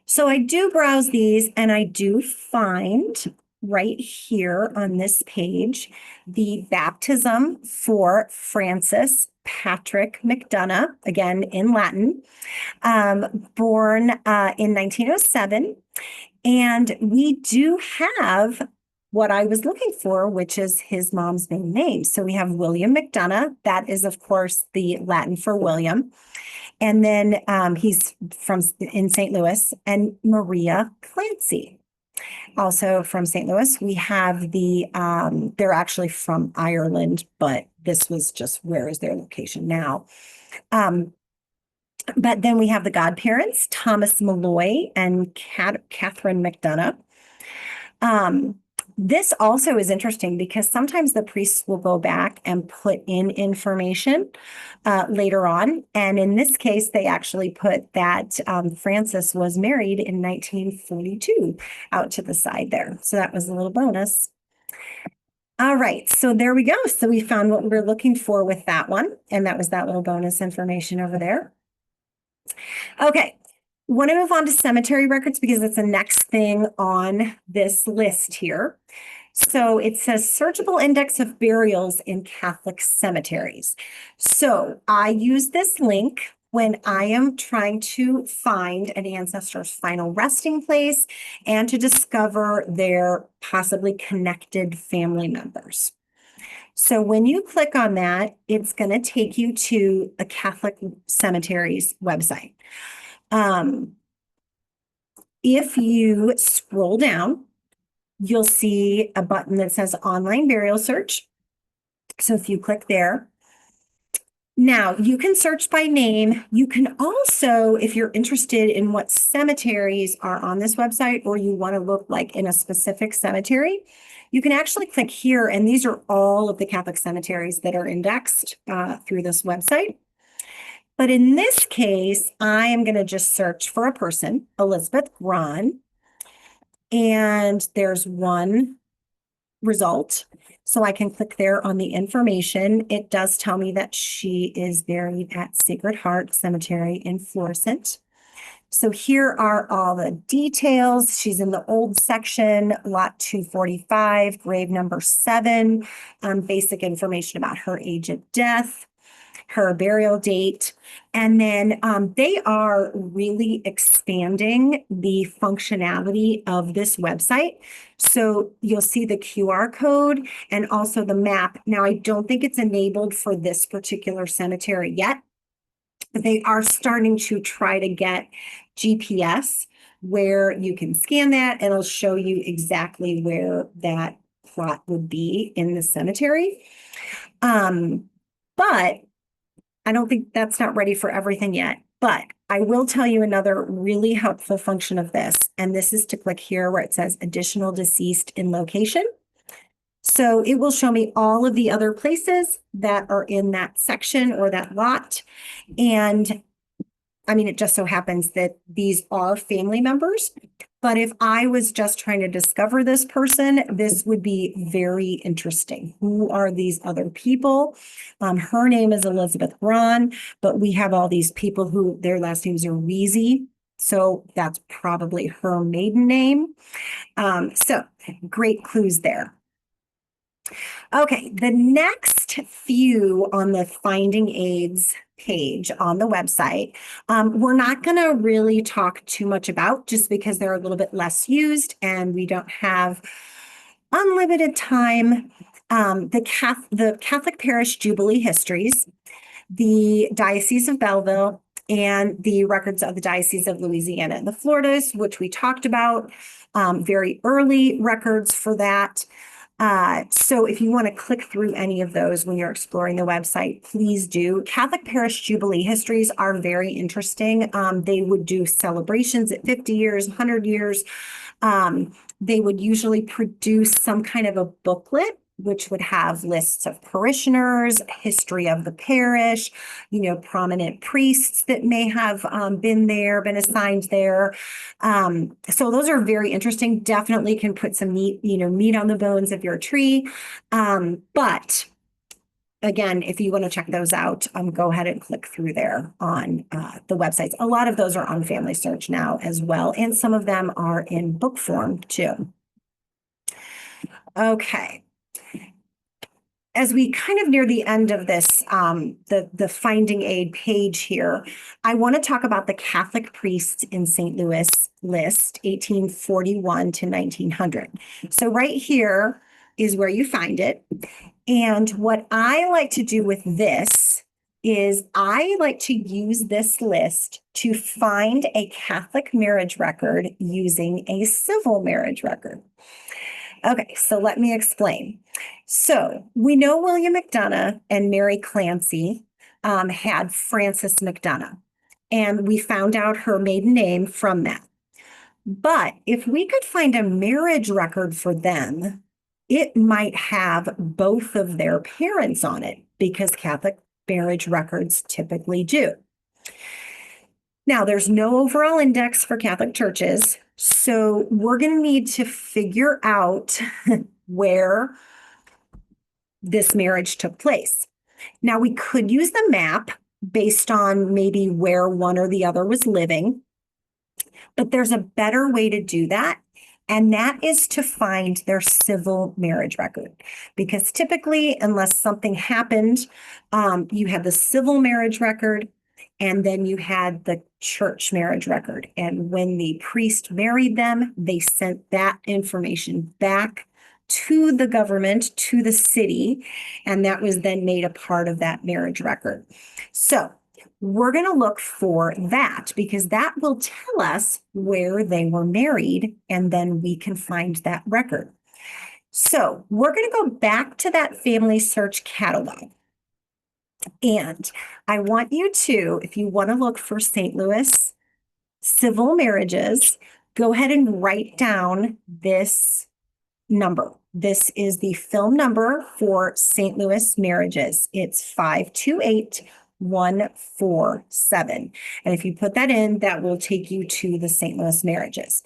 So I do browse these and I do find right here on this page the baptism for Francis Patrick McDonough, again in Latin, born in 1907. And we do have what I was looking for, which is his mom's maiden name. So we have William McDonough. That is, of course, the Latin for William. And then he's in St. Louis, and Maria Clancy, also from St. Louis. We have they're actually from Ireland, but this was just where is their location now. But then we have the godparents, Thomas Malloy and Catherine McDonough. This also is interesting because sometimes the priests will go back and put in information later on. And in this case, they actually put that Francis was married in 1942 out to the side there. So that was a little bonus. All right, so there we go. So we found what we were looking for with that one. And that was that little bonus information over there. Okay. Want to move on to cemetery records because it's the next thing on this list here. So it says searchable index of burials in Catholic cemeteries. So I use this link when I am trying to find an ancestor's final resting place and to discover their possibly connected family members. So when you click on that, it's going to take you to a Catholic cemetery's website. If you scroll down, you'll see a button that says online burial search. So if you click there, now you can search by name. You can also, if you're interested in what cemeteries are on this website, or you want to look like in a specific cemetery, you can actually click here. And these are all of the Catholic cemeteries that are indexed through this website. But in this case, I am going to just search for a person, Elizabeth Grahn, and there's one result. So I can click there on the information. It does tell me that she is buried at Sacred Heart Cemetery in Florissant. So here are all the details. She's in the old section, lot 245, grave number 7, basic information about her age of death, her burial date. And then they are really expanding the functionality of this website. So you'll see the QR code and also the map. Now, I don't think it's enabled for this particular cemetery yet, but they are starting to try to get GPS where you can scan that and it'll show you exactly where that plot would be in the cemetery. But I don't think that's not ready for everything yet, but I will tell you another really helpful function of this. And this is to click here where it says additional deceased in location. So it will show me all of the other places that are in that section or that lot. And I mean, it just so happens that these are family members, but if I was just trying to discover this person, this would be very interesting. Who are these other people? Her name is Elizabeth Grahn, but we have all these people who their last names are Weezy. So that's probably her maiden name. So great clues there. Okay, the next few on the finding aids page on the website. We're not going to really talk too much about, just because they're a little bit less used and we don't have unlimited time. The Catholic Parish Jubilee Histories, the Diocese of Belleville, and the records of the Diocese of Louisiana and the Floridas, which we talked about, very early records for that. So if you want to click through any of those when you're exploring the website, please do. Catholic Parish Jubilee Histories are very interesting. They would do celebrations at 50 years, 100 years. They would usually produce some kind of a booklet, which would have lists of parishioners, history of the parish, prominent priests that may have been assigned there. So those are very interesting. Definitely can put some meat on the bones of your tree. But again, if you want to check those out, go ahead and click through there on the websites. A lot of those are on Family Search now as well, and some of them are in book form too. Okay. As we kind of near the end of this, the finding aid page here, I want to talk about the Catholic priests in St. Louis list, 1841 to 1900. So right here is where you find it. And what I like to do with this is I like to use this list to find a Catholic marriage record using a civil marriage record. Okay, so let me explain. So we know William McDonough and Mary Clancy had Frances McDonough, and we found out her maiden name from that. But if we could find a marriage record for them, it might have both of their parents on it, because Catholic marriage records typically do. Now, there's no overall index for Catholic churches, so we're going to need to figure out where this marriage took place. Now, we could use the map based on maybe where one or the other was living, but there's a better way to do that, and that is to find their civil marriage record. Because typically, unless something happened, you had the civil marriage record, and then you had the church marriage record. And when the priest married them, they sent that information back to the government, to the city, and that was then made a part of that marriage record. So we're going to look for that, because that will tell us where they were married, and then we can find that record. So we're going to go back to that Family Search catalog. And I want you to, if you want to look for St. Louis civil marriages, go ahead and write down this number. This is the film number for St. Louis marriages. It's 528147. And if you put that in, that will take you to the St. Louis marriages.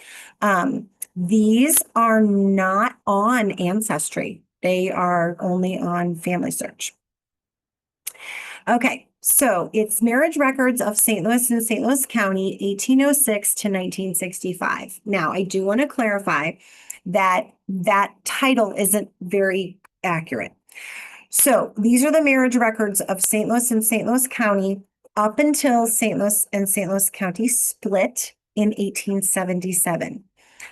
These are not on Ancestry. They are only on Family Search. Okay, so it's marriage records of St. Louis and St. Louis County, 1806 to 1965. Now, I do want to clarify that that title isn't very accurate. So these are the marriage records of St. Louis and St. Louis County up until St. Louis and St. Louis County split in 1877.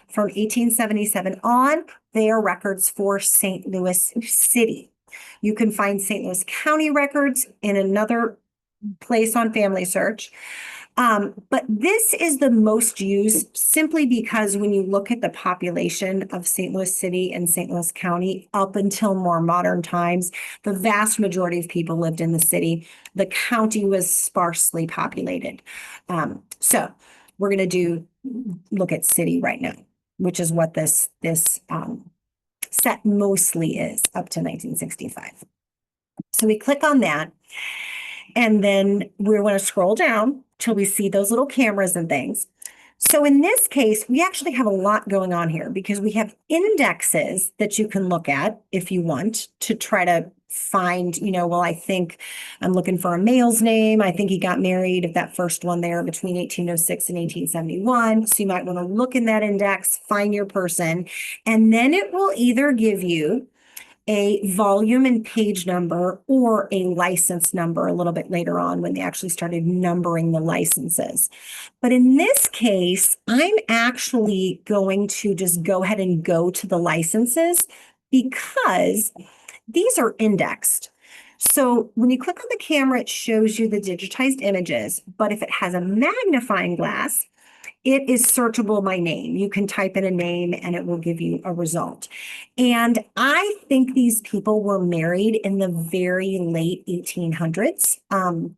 From 1877 on, they are records for St. Louis City. You can find St. Louis County records in another place on Family Search. But this is the most used simply because when you look at the population of St. Louis City and St. Louis County up until more modern times, the vast majority of people lived in the city. The county was sparsely populated. So we're going to look at city right now, which is what this set mostly is up to 1965. So we click on that, and then we're going to scroll down till we see those little cameras and things. So in this case, we actually have a lot going on here because we have indexes that you can look at if you want to try to find, well, I think I'm looking for a male's name. I think he got married at that first one there between 1806 and 1871. So you might want to look in that index, find your person, and then it will either give you a volume and page number or a license number a little bit later on when they actually started numbering the licenses. But in this case, I'm actually going to just go ahead and go to the licenses because these are indexed. So when you click on the camera, it shows you the digitized images, but if it has a magnifying glass, it is searchable by name. You can type in a name and it will give you a result. And I think these people were married in the very late 1800s,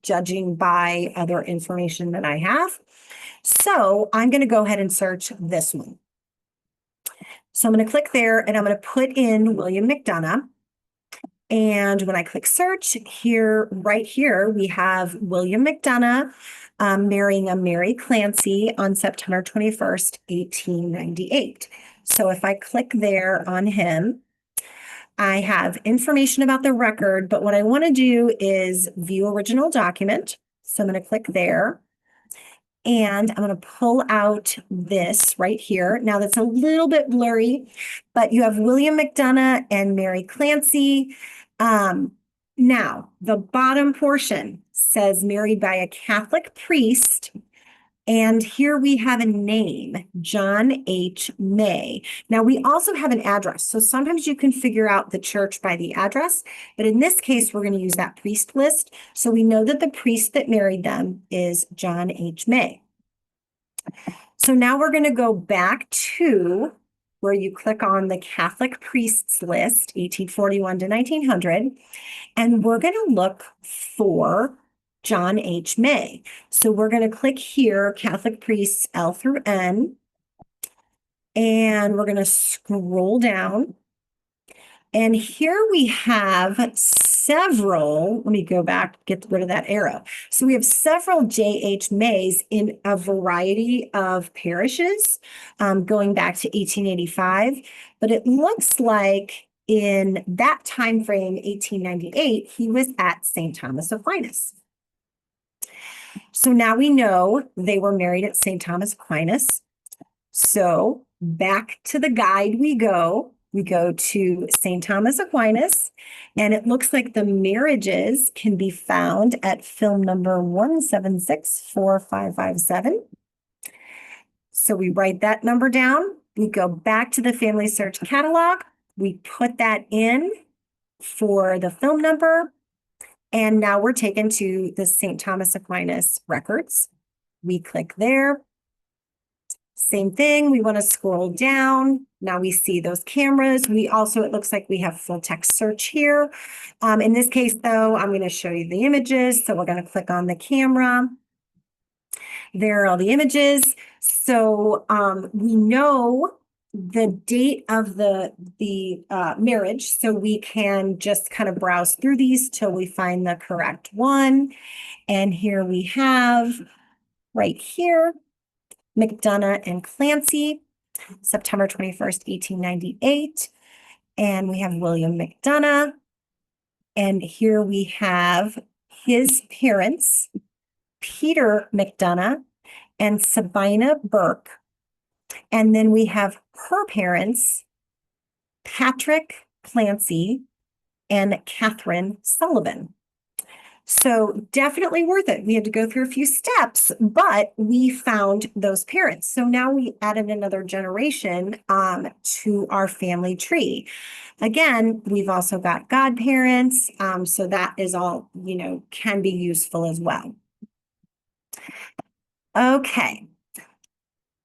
judging by other information that I have. So I'm going to go ahead and search this one. So I'm going to click there and I'm going to put in William McDonough. And when I click search here, right here, we have William McDonough marrying a Mary Clancy on September 21st, 1898. So if I click there on him, I have information about the record, but what I want to do is view original document. So I'm going to click there. And I'm going to pull out this right here. Now that's a little bit blurry, but you have William McDonough and Mary Clancy. Now, the bottom portion says married by a Catholic priest. And here we have a name, John H. May. Now, we also have an address. So sometimes you can figure out the church by the address. But in this case, we're going to use that priest list. So we know that the priest that married them is John H. May. So now we're going to go back to where you click on the Catholic priests list, 1841 to 1900, and we're going to look for John H. May. So we're going to click here, Catholic priests L through N, and we're going to scroll down. And here we have several, let me go back, get rid of that arrow. So we have several J.H. Mays in a variety of parishes going back to 1885. But it looks like in that time frame, 1898, he was at St. Thomas Aquinas. So now we know they were married at St. Thomas Aquinas. So back to the guide we go. We go to St. Thomas Aquinas, and it looks like the marriages can be found at film number 1764557. So we write that number down. We go back to the Family Search Catalog. We put that in for the film number, and now we're taken to the St. Thomas Aquinas records. We click there. Same thing, we want to scroll down. Now we see those cameras. We also, it looks like we have full text search here. In this case, though, I'm going to show you the images. So we're going to click on the camera. There are all the images. So we know the date of the marriage. So we can just kind of browse through these till we find the correct one. And here we have right here, McDonough and Clancy, September 21st, 1898. And we have William McDonough. And here we have his parents, Peter McDonough and Sabina Burke. And then we have her parents, Patrick Clancy and Catherine Sullivan. So definitely worth it. We had to go through a few steps, but we found those parents. So now we added another generation to our family tree. Again, we've also got godparents. So that is all, can be useful as well. Okay.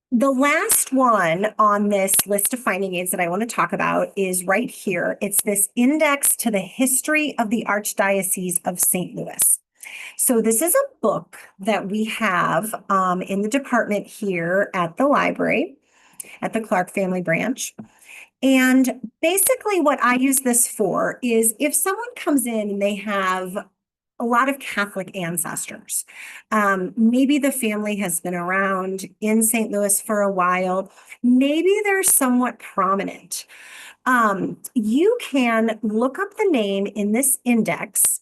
The last one on this list of finding aids that I want to talk about is right here. It's this index to the history of the Archdiocese of St. Louis. So this is a book that we have in the department here at the library, at the Clark Family Branch. And basically what I use this for is if someone comes in and they have a lot of Catholic ancestors. Maybe the family has been around in St. Louis for a while. Maybe they're somewhat prominent. You can look up the name in this index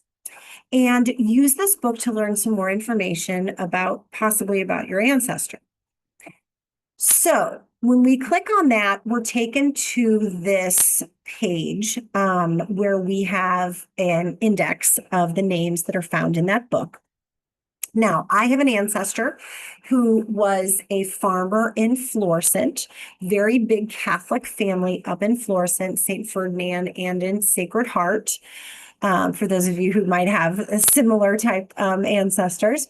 and use this book to learn some more information about, possibly about your ancestor. So when we click on that, we're taken to this page where we have an index of the names that are found in that book. Now, I have an ancestor who was a farmer in Florissant, very big Catholic family up in Florissant, St. Ferdinand, and in Sacred Heart. For those of you who might have a similar type ancestors.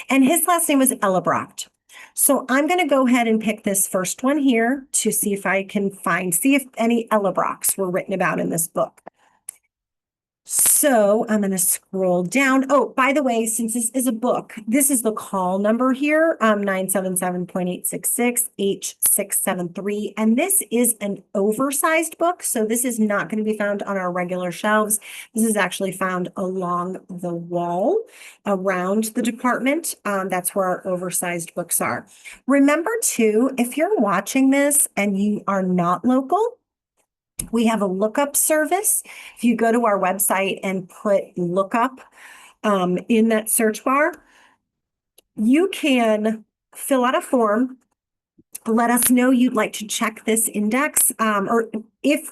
And his last name was Ellebrocht. So I'm going to go ahead and pick this first one here to see if I can see if any Ellebrochts were written about in this book. So I'm going to scroll down. Oh, by the way, since this is a book, this is the call number here, 977.866H673. And this is an oversized book. So this is not going to be found on our regular shelves. This is actually found along the wall around the department. That's where our oversized books are. Remember too, if you're watching this and you are not local, we have a lookup service. If you go to our website and put lookup in that search bar, you can fill out a form, let us know you'd like to check this index, or if,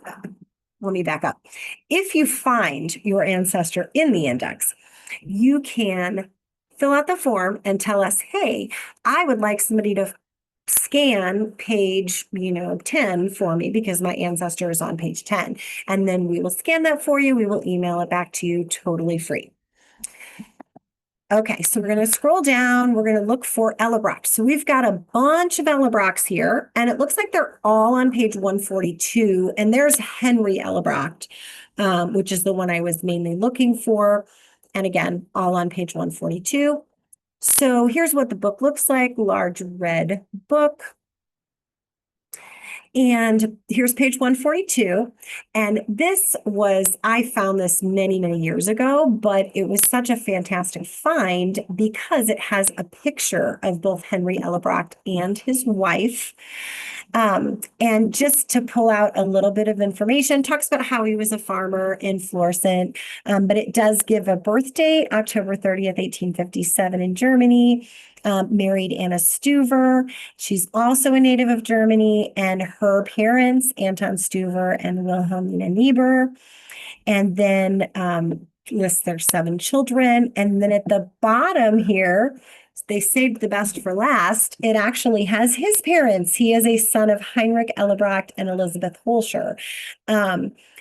let me back up. If you find your ancestor in the index, you can fill out the form and tell us, hey, I would like somebody to scan page, 10 for me because my ancestor is on page 10. And then we will scan that for you. We will email it back to you totally free. Okay, so we're going to scroll down. We're going to look for Ellebrocht. So we've got a bunch of Ellebrochts here, and it looks like they're all on page 142. And there's Henry Ellebrocht, which is the one I was mainly looking for. And again, all on page 142. So here's what the book looks like, large red book. And here's page 142. And I found this many, many years ago, but it was such a fantastic find because it has a picture of both Henry Ellebrocht and his wife. And just to pull out a little bit of information, talks about how he was a farmer in Florissant, but it does give a birth date, October 30th, 1857 in Germany. Married Anna Stuver. She's also a native of Germany, and her parents, Anton Stuver and Wilhelmina Niebuhr. And then lists their 7 children. And then at the bottom here, they saved the best for last. It actually has his parents. He is a son of Heinrich Ellebrocht and Elizabeth Holscher.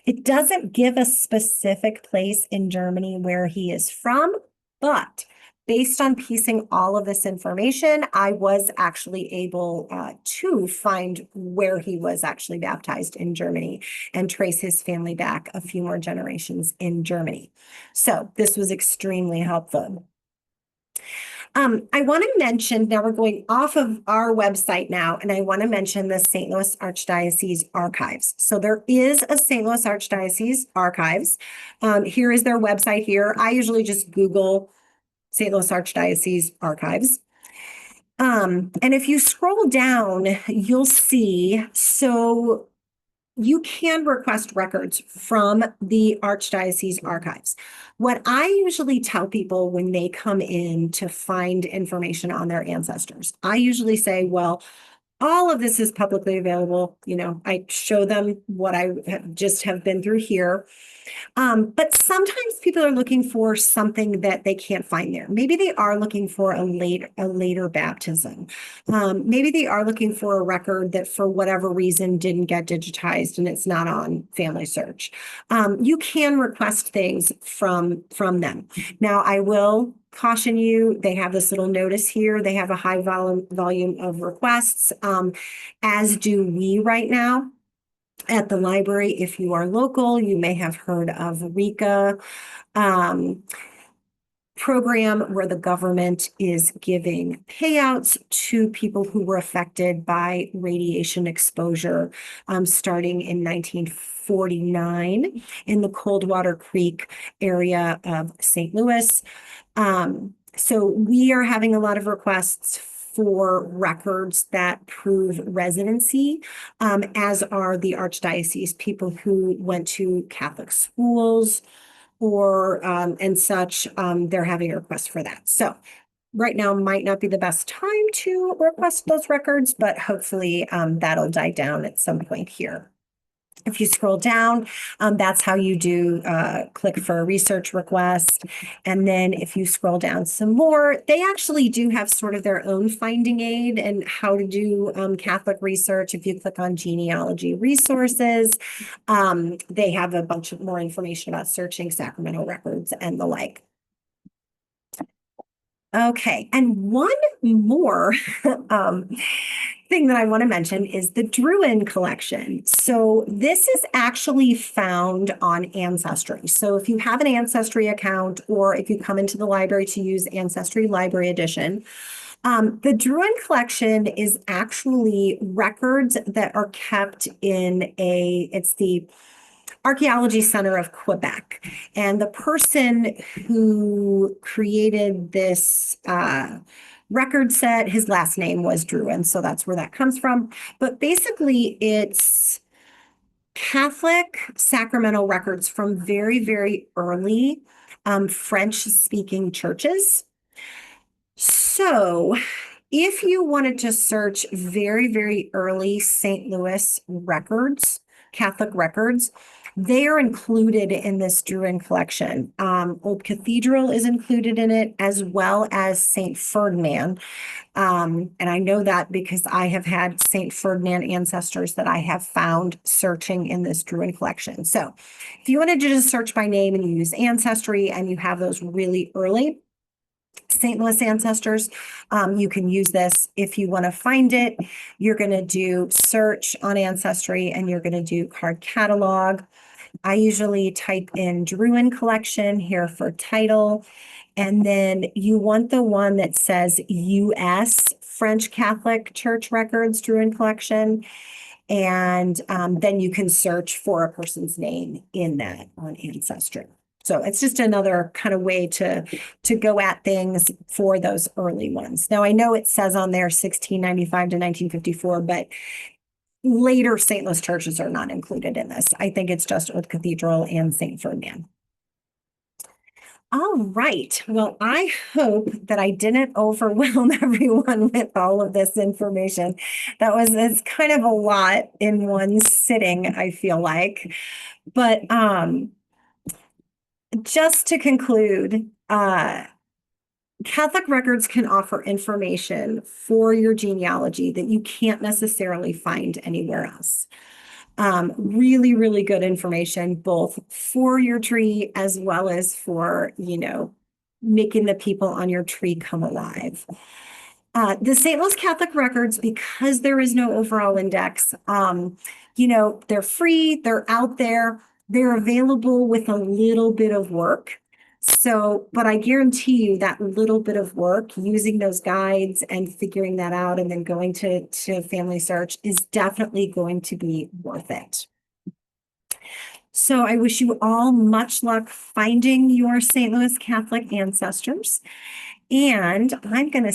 It doesn't give a specific place in Germany where he is from, but based on piecing all of this information, I was actually able to find where he was actually baptized in Germany and trace his family back a few more generations in Germany. So this was extremely helpful. I want to mention, now we're going off of our website now, and I want to mention the St. Louis Archdiocese Archives. So there is a St. Louis Archdiocese Archives. Here is their website here. I usually just Google St. Louis Archdiocese Archives. And if you scroll down, you'll see, so you can request records from the Archdiocese Archives. What I usually tell people when they come in to find information on their ancestors, I usually say, well, all of this is publicly available. I show them what I just have been through here. But sometimes people are looking for something that they can't find there. Maybe they are looking for a later baptism. Maybe they are looking for a record that for whatever reason didn't get digitized and it's not on Family Search. You can request things from them. Now, I will caution you, they have this little notice here. They have a high volume of requests, as do we right now. At the library, if you are local, you may have heard of RECA program where the government is giving payouts to people who were affected by radiation exposure starting in 1949 in the Coldwater Creek area of St. Louis. So we are having a lot of requests for records that prove residency, as are the Archdiocese, people who went to Catholic schools or and such. They're having a request for that. So right now might not be the best time to request those records, but hopefully that'll die down at some point here. If you scroll down, that's how you do click for a research request. And then if you scroll down some more, they actually do have sort of their own finding aid and how to do Catholic research. If you click on genealogy resources, they have a bunch of more information about searching sacramental records and the like. Okay, and one more thing that I want to mention is the Druin collection. So this is actually found on Ancestry. So if you have an Ancestry account, or if you come into the library to use Ancestry Library Edition, the Druin collection is actually records that are kept in it's the Archaeology Center of Quebec. And the person who created this record set, his last name was Druin, so that's where that comes from. But basically, it's Catholic sacramental records from very, very early French-speaking churches. So if you wanted to search very, very early St. Louis records, Catholic records, they are included in this Druin collection. Old Cathedral is included in it, as well as St. Ferdinand. And I know that because I have had St. Ferdinand ancestors that I have found searching in this Druin collection. So if you wanted to just search by name and you use Ancestry and you have those really early St. Louis ancestors, you can use this. If you want to find it, you're going to do search on Ancestry and you're going to do card catalog. I usually type in Druin collection here for title, and then you want the one that says U.S. French Catholic Church Records Druin collection, and then you can search for a person's name in that on Ancestry. So it's just another kind of way to go at things for those early ones. Now, I know it says on there 1695 to 1954, but later St. Louis churches are not included in this. I think it's just Old Cathedral and St. Ferdinand. All right. Well, I hope that I didn't overwhelm everyone with all of this information. It's kind of a lot in one sitting, I feel like. But just to conclude, Catholic records can offer information for your genealogy that you can't necessarily find anywhere else. Really, really good information, both for your tree as well as for, making the people on your tree come alive. The St. Louis Catholic records, because there is no overall index, they're free, they're out there, they're available with a little bit of work. So, but I guarantee you that little bit of work using those guides and figuring that out and then going to Family Search is definitely going to be worth it. So I wish you all much luck finding your St. Louis Catholic ancestors. And I'm going to